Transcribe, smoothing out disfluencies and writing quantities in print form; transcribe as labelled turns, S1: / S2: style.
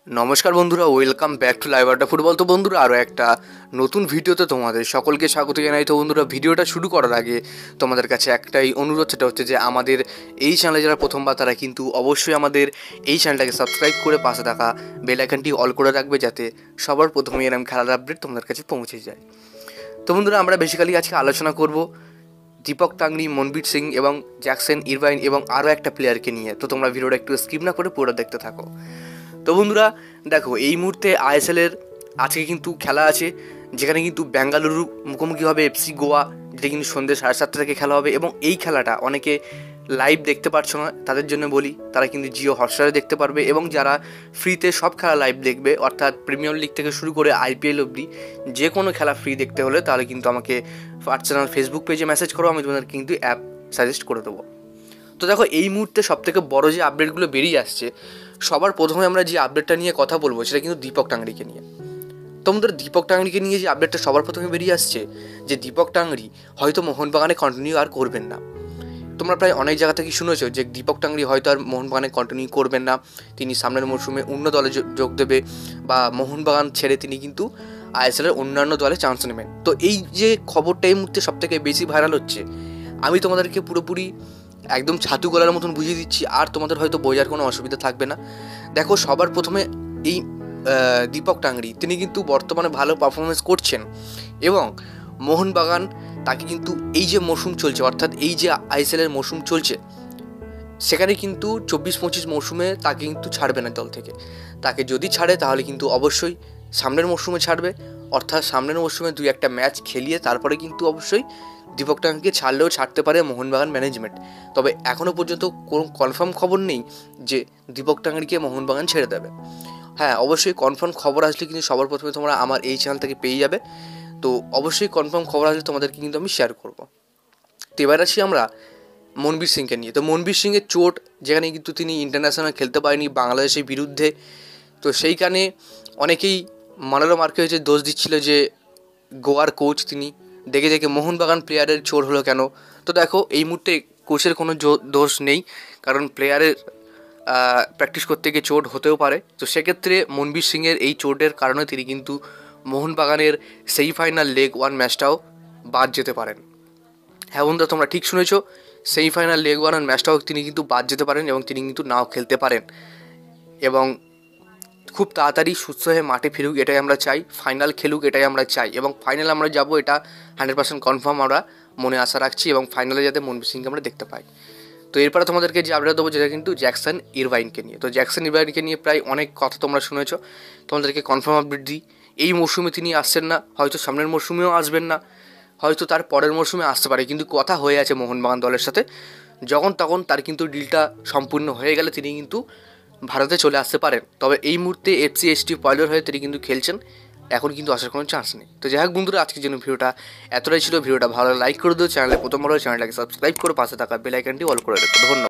S1: नमस्कार बंधुरा welcome back to live Adda football. तो बंधुरा आरो একটা নতুন ভিডিওতে তোমাদের সকলকে স্বাগত জানাই। তো বন্ধুরা ভিডিওটা শুরু করার আগে তোমাদের কাছে একটাই অনুরোধ, সেটা হচ্ছে যে আমাদের এই চ্যানেলে যারা প্রথমবার তারা কিন্তু অবশ্যই আমাদের এই চ্যানেলটাকে সাবস্ক্রাইব করে পাশে থাকা বেল আইকনটি অল করে রাখবে, যাতে সবার প্রথমে এরকম খেলার আপডেট তোমাদের কাছে পৌঁছে যায়। তো বন্ধুরা আমরা বেসিক্যালি আজকে আলোচনা করব দীপক টাংরি, মনবীর সিং এবং জ্যাকসন ইরভাইন এবং আরও একটা প্লেয়ারকে নিয়ে। তো তোমরা ভিডিওটা একটু স্কিপ না করে পুরো দেখতে থাকো। তো বন্ধুরা দেখো, এই মুহূর্তে আইএসএলের আজকে কিন্তু খেলা আছে, যেখানে কিন্তু বেঙ্গালুরু মুখোমুখি হবে এফসি গোয়া, যেটা কিন্তু সন্ধ্যে 7:30 থেকে খেলা হবে। এবং এই খেলাটা অনেকে লাইভ দেখতে পারছো না, তাদের জন্য বলি তারা কিন্তু জিও হটস্টারে দেখতে পারবে। এবং যারা ফ্রিতে সব খেলা লাইভ দেখবে, অর্থাৎ প্রিমিয়ার লিগ থেকে শুরু করে আইপিএল অবধি যে কোনো খেলা ফ্রি দেখতে হলে তাহলে কিন্তু আমাকে পার্সোনাল ফেসবুক পেজে মেসেজ করো, আমি তোমাদের কিন্তু অ্যাপ সাজেস্ট করে দেবো। তো দেখো, এই মুহূর্তে সবথেকে বড় যে আপডেটগুলো বেরিয়ে আসছে, সবার প্রথমে আমরা যে আপডেটটা নিয়ে কথা বলবো সেটা কিন্তু দীপক টাংরিকে নিয়ে। তোমাদের দীপক টাংরিকে নিয়ে যে আপডেটটা সবার প্রথমে বেরিয়ে আসছে, যে দীপক টাংরি হয়তো মোহনবাগানে কন্টিনিউ আর করবেন না। তোমরা প্রায় অনেক জায়গা থেকে শুনেছো যে দীপক টাংরি হয়তো আর মোহনবাগানে কন্টিনিউ করবেন না, তিনি সামনের মরশুমে অন্য দলে যোগ দেবে বা মোহনবাগান ছেড়ে তিনি কিন্তু আইএসএলের অন্যান্য দলে চান্স নেবেন। তো এই যে খবরটা এই মুহূর্তে সবথেকে বেশি ভাইরাল হচ্ছে, আমি তোমাদেরকে পুরোপুরি একদম ছাতু গলার মতন বুঝিয়ে দিচ্ছি, আর তোমাদের হয়তো বোঝার কোনো অসুবিধা থাকবে না। দেখো, সবার প্রথমে এই দীপক টাংরি তিনি কিন্তু বর্তমানে ভালো পারফরমেন্স করছেন এবং মোহনবাগান তাকে কিন্তু এই যে মৌসুম চলছে, অর্থাৎ এই যে আইএসএলের মৌসুম চলছে, সেখানে কিন্তু 24-25 মৌসুমে তাকে কিন্তু ছাড়বে না দল থেকে। তাকে যদি ছাড়ে তাহলে কিন্তু অবশ্যই সামনের মৌসুমে ছাড়বে, অর্থাৎ সামনের মৌসুমে 2-1 ম্যাচ খেলিয়ে তারপরে কিন্তু অবশ্যই দীপক টাংরিকে ছাড়লেও ছাড়তে পারে মোহনবাগান ম্যানেজমেন্ট। তবে এখনও পর্যন্ত কোনো কনফার্ম খবর নেই যে দীপক টাংরিকে মোহনবাগান ছেড়ে দেবে। হ্যাঁ, অবশ্যই কনফার্ম খবর আসলে কিন্তু সবার প্রথমে তোমরা আমার এই চ্যানেল থেকে পেয়ে যাবে। তো অবশ্যই কনফার্ম খবর আসলে তোমাদেরকে কিন্তু আমি শেয়ার করব। তো এবার আসি আমরা মনবীর সিংকে নিয়ে। তো মনবীর সিংয়ের চোট, যেখানে কিন্তু তিনি ইন্টারন্যাশনাল খেলতে পারেনি বাংলাদেশের বিরুদ্ধে, তো সেইখানে অনেকেই মনোরম মার্কেটে দোষ দিচ্ছিল যে গোয়ার কোচ তিনি দেখে দেখে মোহনবাগান প্লেয়ারের চোট হলো কেন। তো দেখো, এই মুহূর্তে কোচের কোনো দোষ নেই, কারণ প্লেয়ারের প্র্যাকটিস করতে গিয়ে চোট হতেও পারে। তো সেক্ষেত্রে মনবীর সিংয়ের এই চোটের কারণে তিনি কিন্তু মোহনবাগানের সেমিফাইনাল লেগ 1 ম্যাচটাও বাদ যেতে পারেন। হ্যাঁ বন্ধুরা, তোমরা ঠিক শুনেছো, সেমিফাইনাল লেগ 1 ম্যাচটাও তিনি কিন্তু বাদ যেতে পারেন এবং তিনি কিন্তু নাও খেলতে পারেন। এবং খুব তাড়াতাড়ি সুস্থ হয়ে মাঠে ফিরুক, এটাই আমরা চাই। ফাইনাল খেলুক, এটাই আমরা চাই। এবং ফাইনাল আমরা যাব, এটা 100% কনফার্ম আমরা মনে আশা রাখছি। এবং ফাইনালে যাতে মনবীর সিংকে আমরা দেখতে পাই। তো এরপরে তোমাদেরকে যে আপডেট দেবো, যেটা কিন্তু জ্যাকসন ইরভাইনকে নিয়ে। তো জ্যাকসন ইরভাইনকে নিয়ে প্রায় অনেক কথা তোমরা শুনেছো, তোমাদেরকে কনফার্ম আপডেট দিই। এই মরশুমে তিনি আসছেন না, হয়তো সামনের মরশুমেও আসবেন না, হয়তো তার পরের মরশুমে আসতে পারে, কিন্তু কথা হয়ে আছে মোহনবাগান দলের সাথে। যখন তখন তার কিন্তু ডিলটা সম্পূর্ণ হয়ে গেলে তিনি কিন্তু ভারতে চলে আসতে পারেন। তবে এই মুহূর্তে এফসি পয়লার হয়ে তিনি কিন্তু খেলছেন, এখন কিন্তু আসার কোনো চান্স নেই। তো যাই হোক বন্ধুরা, আজকের জন্য ভিডিওটা এতটাই ছিল। ভিডিওটা ভালো লাইক করে দিও, চ্যানেলে প্রথমবার হলে চ্যানেলটাকে সাবস্ক্রাইব করে পাশে থাকা বেল আইকনটি অল করে রাখো। ধন্যবাদ।